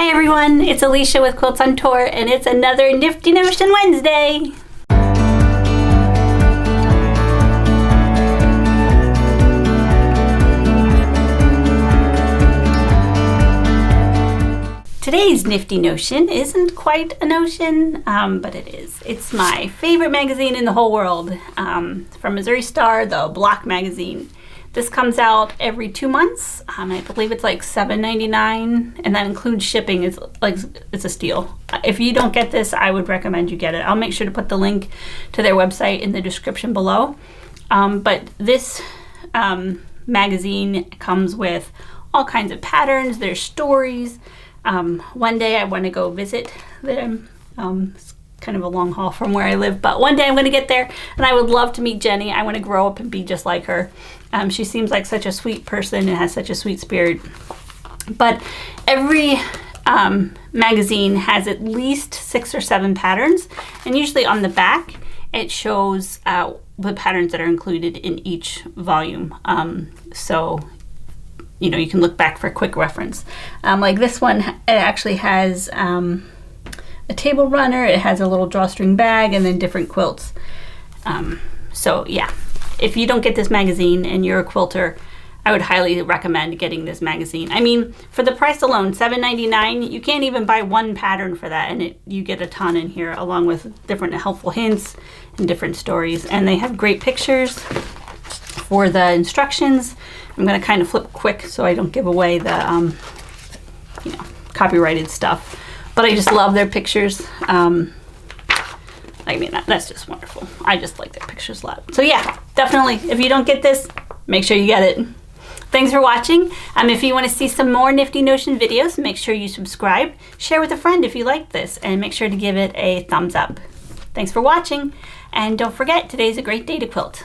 Hi everyone, it's Elesha with Quilts on Tour, and it's another Nifty Notion Wednesday. Today's Nifty Notion isn't quite a notion, but it is. It's my favorite magazine in the whole world, from Missouri Star, the Block magazine. This comes out every 2 months. I believe it's like $7.99, and that includes shipping. It's a steal. If you don't get this, I would recommend you get it. I'll make sure to put the link to their website in the description below. But this magazine comes with all kinds of patterns. There's stories. One day I want to go visit them. It's kind of a long haul from where I live, but one day I'm going to get there, and I would love to meet Jenny. I want to grow up and be just like her. She seems like such a sweet person and has such a sweet spirit. But every magazine has at least 6 or 7 patterns, and usually on the back it shows the patterns that are included in each volume. So you know, you can look back for a quick reference. Like this one, it actually has a table runner, it has a little drawstring bag, and then different quilts. So yeah, if you don't get this magazine and you're a quilter, I would highly recommend getting this magazine. I mean, for the price alone, $7.99, you can't even buy one pattern for that, and you get a ton in here, along with different helpful hints and different stories. And they have great pictures for the instructions. I'm going to kind of flip quick so I don't give away the copyrighted stuff. But I just love their pictures. I mean, that's just wonderful. I just like their pictures a lot. So yeah, definitely, if you don't get this, make sure you get it. Thanks for watching. If you want to see some more Nifty Notion videos, make sure you subscribe. Share with a friend if you like this, and make sure to give it a thumbs up. Thanks for watching, and don't forget, today's a great day to quilt.